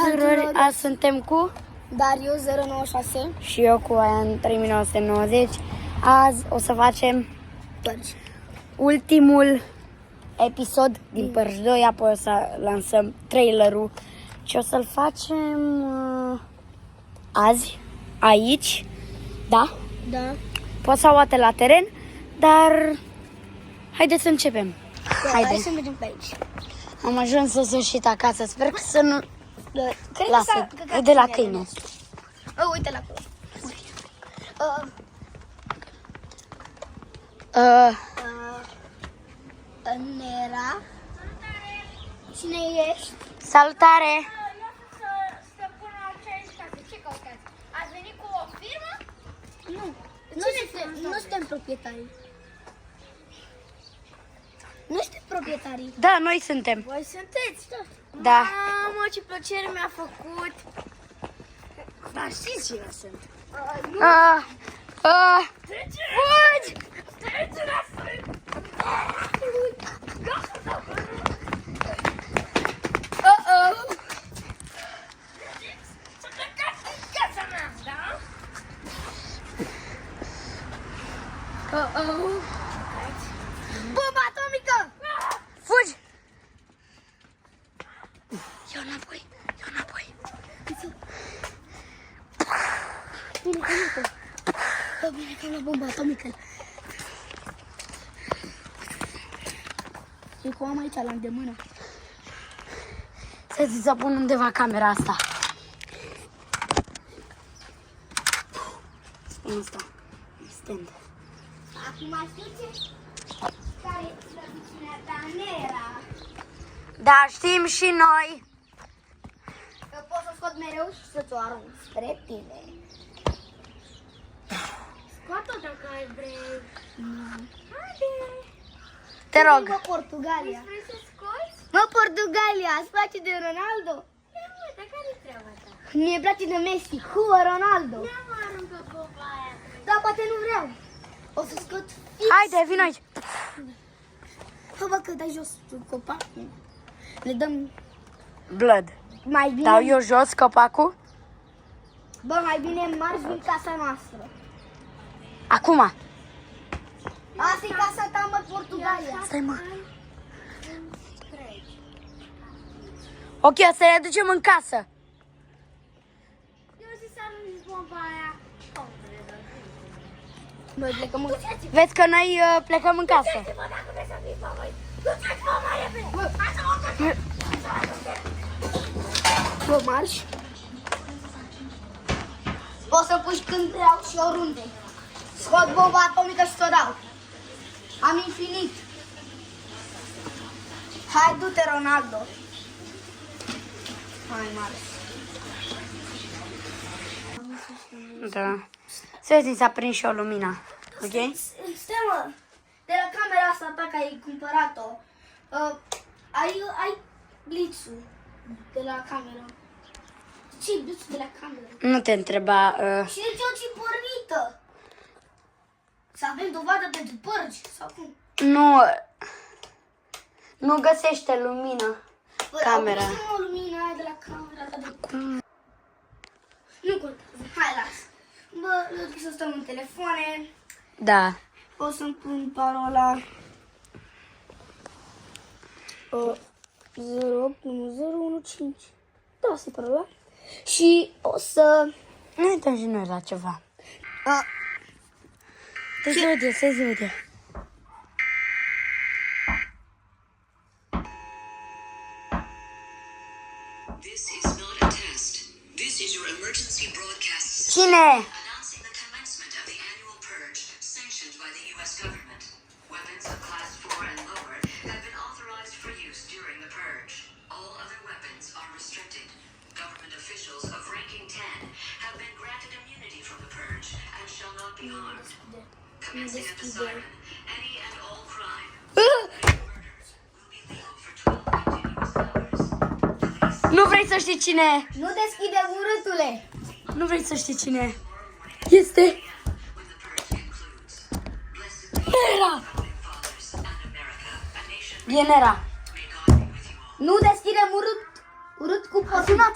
tuturor, azi suntem cu Dariu 096 și eu cu Aia 3990. Azi o să facem Părci. ultimul episod din Părci 2, apoi o să lansăm trailerul și o să-l facem azi, aici, da? Da. Poți să o la teren, dar haideți să începem. Hai să mergem pe aici. Am ajuns în sfârșit acasă, sper că să nu Cred că lasă, e de la câine. Uite la acolo. Nera. Cine ești? Salutare! Ați venit cu o firmă? Nu. Nu suntem proprietari. Nu suntem proprietarii. Da, noi suntem. Voi sunteți? Da. Mamă, ce plăcere mi-a făcut! Dar știți cine sunt? Fugi! Trece la frânt! Să plecați din casa mea, da? Bomba atomică! Fugi! Eu înapoi, eu înapoi. Bine că am la bomba atomică. Și cum am aici la îndemână. Să pun undeva camera asta. Spune asta. Stand. Acum știți care e slăbiciunea ta, Nera? Da, știm și noi. Că pot să scot mereu și să-ți o arunc spre tine. Scoată dacă ai vrei. Te rog. Mă, Portugalia. Vrei să scoți? Mă, Portugalia, îți place de Ronaldo? Ia uite, care-i treaba ta? Mie îmi place de Messi, cu Ronaldo. Ia mă aruncă bomba aia. Da, poate nu vreau. O să scot fix. Haide, vino aici. Bă, că dai jos copac. Le dăm Blood. mai bine. Dau eu jos copacul? Bă, mai bine marși din casa noastră. Acum. Asta e casa ta, mă, Portugalia. Stai, mă. Ok, o să le ducem în casă. Eu zic să arunci bomba aia. Noi plecăm în... Vezi că noi plecăm în casă. Duceți-vă dacă vreți să fiți pe voi. Duceți-vă mai repede. Hai să Bă, marși. O să puși când vreau și oriunde. Scot bomba atomică și ți-o dau. Am infinit. Hai, du-te, Ronaldo. Hai, marși. Da. Să vezi, s-a prins și o lumina. Ok? Stai, mă. De la camera asta ta, că ai cumpărat-o, ai blitzul de la cameră. Ce-i blitzul de la cameră? Nu te întreba. Și de ce o ți pornită? Să avem dovadă pentru părci sau cum? Nu găsește lumină. Camera. Bă, o lumină aia de la camera ta de... Nu contează. Hai, lasă. Bă, eu zic să stăm în telefoane. Da. O să-mi pun parola 08015. Da, asta e parola. Și o să... Nu uităm și noi la ceva. Te aude, să zi aude. This is not a test. This is your emergency broadcast system Cine? announcing the commencement of the annual purge sanctioned by the U.S. government. Weapons of class 4 and lower have been authorized for use during the purge. All other weapons are restricted. Government officials of ranking 10 have been granted immunity from the purge and shall not be harmed. Commencing at the siren, any and all crime, murders, will be legal for 12 continuous hours. Police Nu vrei să știi cine e? Nu deschide urâtule! Nu vrei să știi cine e? Este when the purge concludes. Blessed be Nera. founding fathers and America, a nation E Nera. may God be with you all. Nu deschidem urât cu posunat!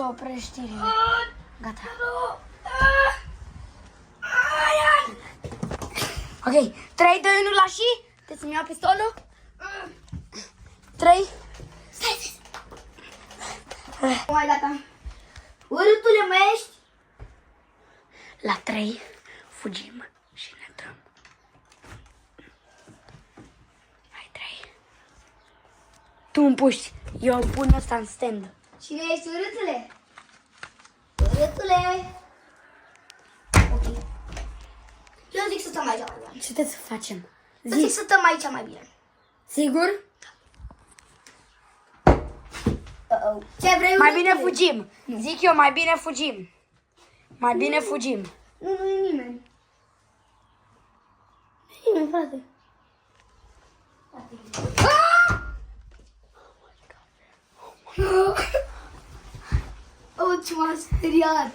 să oprești știrile. Gata. Ok, 3, 2, 1, la și? Trebuie să-mi iau pistolul? 3. Mai gata. Urâtule, mai ești? La 3 fugim și ne dăm. Hai 3. Tu îmi puști, eu pun ăsta în stand. Cine ești, urâtule? Urâtule. Ok. Eu zic să stăm aici mai bine. Ce trebuie să facem? Eu zic să stăm aici mai bine. Sigur? Ce vrei, Mai urâtule? bine fugim. Zic eu, mai bine fugim. Mai bine fugim. Nu e nimeni. Nu e nimeni, frate. Oh, ce m-a speriat.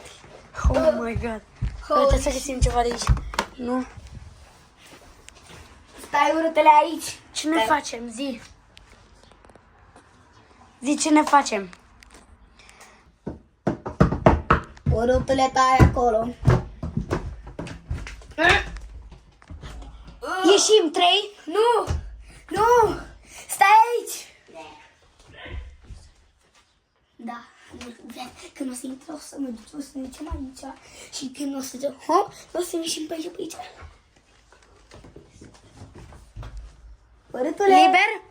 Oh my god. Trebuie să găsim ceva de aici. Nu? Stai, urâtele, aici. Ce ne facem? Zi. Zi ce ne facem. Urâtele, tai acolo. Ieșim 3. Nu! Nu! Stai aici! Da. Când o să intră, o să mă duc, o să ne ducem aici. Și când o să zic, o să ieșim pe aici. Urâtule! Liber?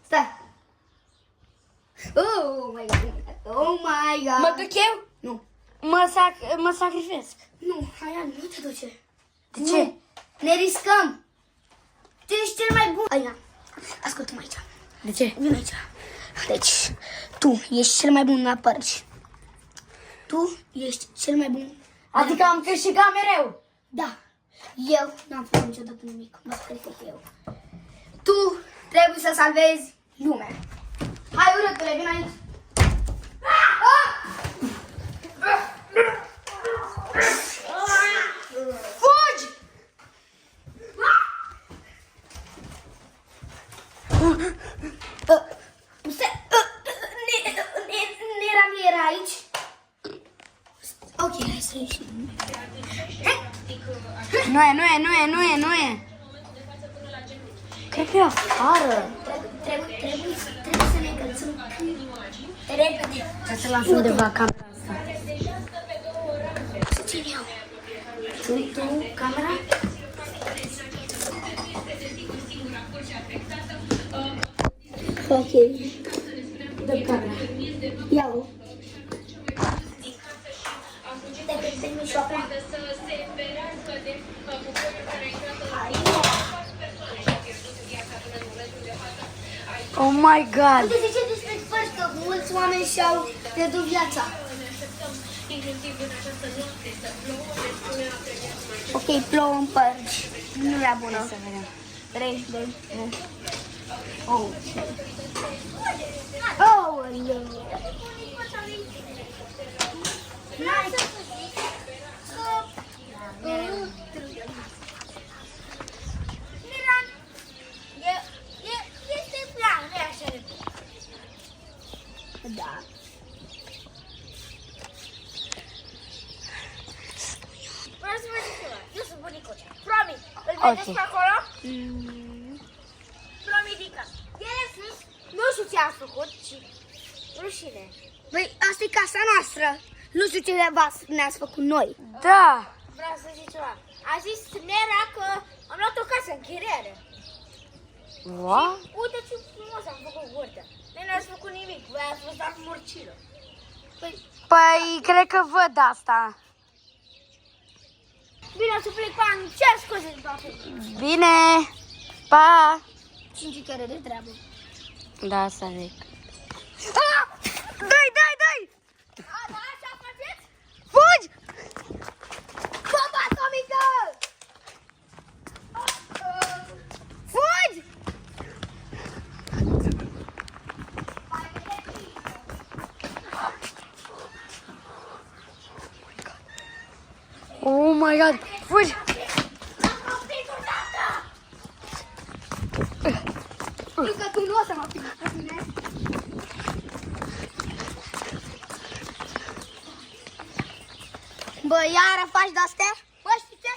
Stai! Oh my god! Oh my god! Mă duc eu? Nu! Mă sacrific. Nu, Haian, nu te duce. De ce? Ne riscăm. Tu ești cel mai bun. Haian, ascultă-mă aici. De ce? Vino aici. Deci, tu ești cel mai bun la părci. Tu ești cel mai bun. Adică am câștigat mereu. Da. Eu n-am făcut niciodată nimic. Mă sacrific eu. Tu trebuie să salvezi lumea. Hai, urâtule, vino aici. Fugi! Era aici. Ok, hai să ieșim. Nu e. Cred că e afară. Trebuie să ne încălțăm repede. Să se lasă undeva camera asta. Să țin eu. Tu, camera? Ok. Dă camera. Ia-o. Te mișo acum. Oh my god. Uite, zice despre părți că mulți oameni și-au pierdut viața. Ok, plouă în părți. Nu era bună. Să vedem. 3, 2, 1. Oh, shit. Oh, no. Este plan, nu e așa de bun. Da. Vreau să vă zic ceva. Eu sunt bunicuța. Promit. Îl Ok. vedeți pe acolo? Promitică. El e sus. Nu știu ce a făcut, ci rușine. Băi, asta e casa noastră. Nu știu ce ne-ați făcut noi. Da. Vreau să zic ceva. A zis Nera că am luat o casă în închiriere. What? Uite ce frumos am făcut burtă. Nu ne-ați făcut nimic. Voi ați fost dat murcilă. Păi, cred că văd asta. Bine, să plec pe ani. Cer scuze de toate. Bine. Pa. 5 kere de treabă. Da, să zic. Ah! Dai! A, da, așa faceți? Fugi! Bomba atomică! Fugi! Oh my god! Fugi! Știu că tu nu o să mă primi pe mine. Iară faci de-astea? Bă, știi ce?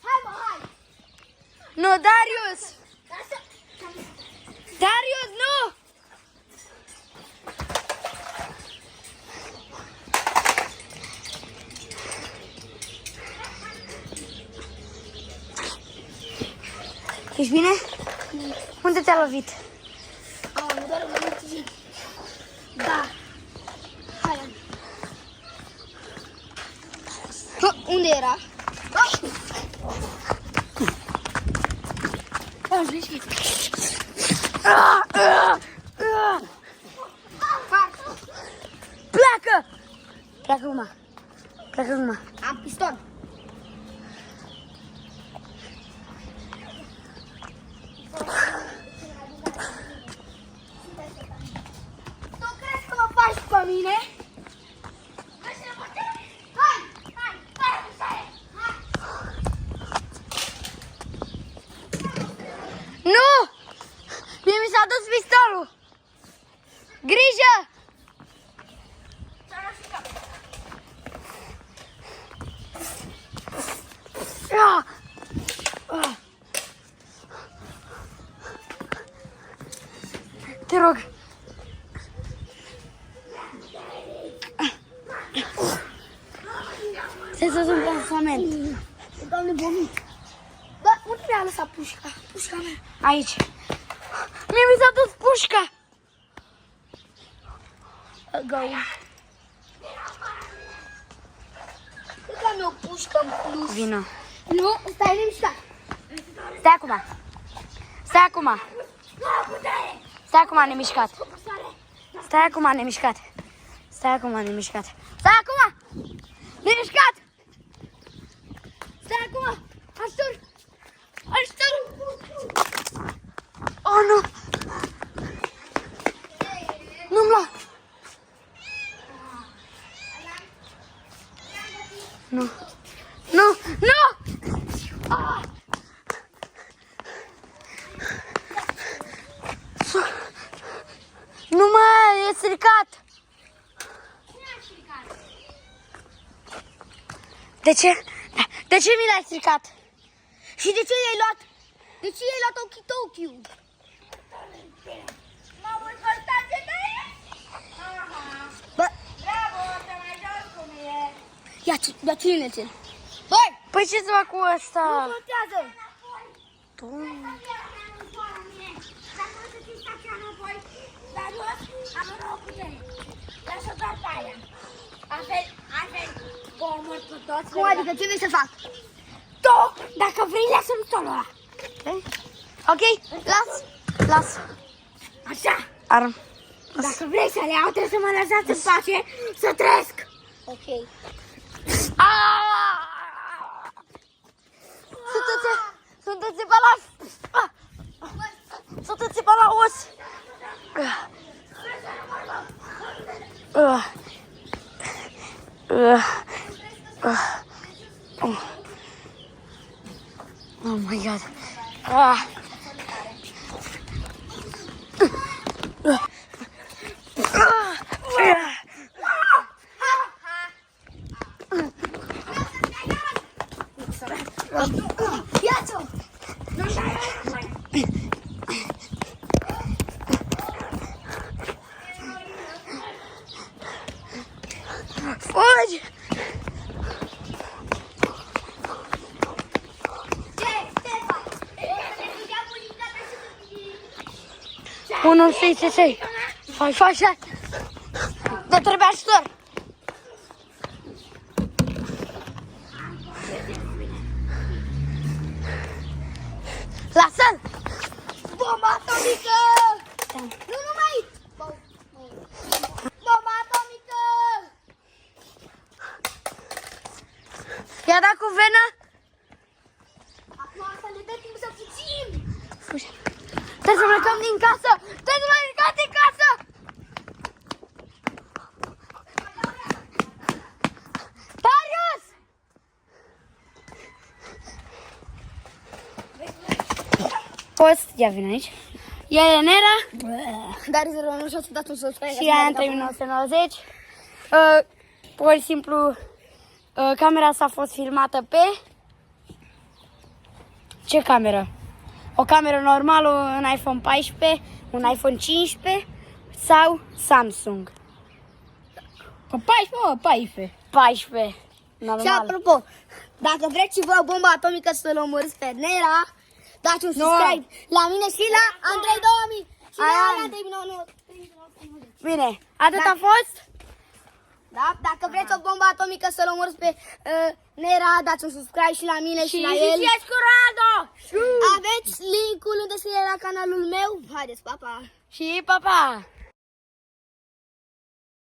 Hai, mă, hai! Nu, Darius! Lasă! Darius, nu! Ești bine? Unde te-a lovit? Nu doar un minut. Da. Hai. Unde era? Pleacă! Pleacă acum. Pleacă acum. Am piston. Tu crezi că mă faci pe mine? Hai! Hai! Hai! Nu! Mie mi s-a dus pistolul! Grijă! Ah! Ah! Te rog! Stai să sunt pensament. Doamne, vomit. Bă, unde mi-a lăsat pușca? Pușca mea. Aici. Mie mi s-a dus pușca. Go. Cred că am eu pușcă în plus. Vino. Nu, stai liniștit. Stai acum. Stai acum. Stai acum nemișcat. Stai acum nemișcat. Stai acum nemișcat. Stai acum. Nemișcat. Stai acum. Ajutor. Ajutor. Oh, nu. Nu-mi lua. Nu. Nu. Nu. Ah. Nu mai e stricat. De ce? De ce mi l-ai stricat? Și de ce i-ai luat? De ce i-ai luat ochi-tochiu? M-am învățat de tine? Bă, Bravo, te mai joc cu mine. ia ține-ți-l. Băi, Păi ce să fac cu ăsta? nu contează. Tu... Cum adică, ce vrei să fac? Tu, dacă vrei, lasă-mi stolul ăla. Ok? Las. Las. Așa, Arm. dacă vrei să le iau, trebuie să mă lăsați în pace să trăiesc. Ok. Sunteți pe la... Sunteți pe la os. Oh my god. Ia-ți-o! Fugi! Unul, sei. Fai așa. Dar trebuie ajutor. Lasă-l! Bomba atomică! Nu numai! Bomba atomică! I-a dat cu venă? Acum asta ne dă timp să fugim! Fugi. Trebuie să plecăm din casă! Trebuie să plecăm din casă! Darius! Poți? Ia vin aici. Ea e Nera Dar 096 să dați un subscribe. și ea în 3990. Pur și simplu Camera asta a fost filmată pe... Ce cameră? O cameră normală, un iPhone 14, un iPhone 15 sau Samsung? Că 14. 14. Și Normal. apropo, dacă vreți și voi o bombă atomică să-l omorâți pe Nera, dați un subscribe la mine și la Andrei 2000 și la Andrei 99. Bine, atât a fost? Da? Dacă vreți o bombă atomică să-l omorâți pe Nera, dați un subscribe și la mine și la el. cu Rado! Aveți linkul în descriere la canalul meu. Haideți, pa, pa! Și pa, pa!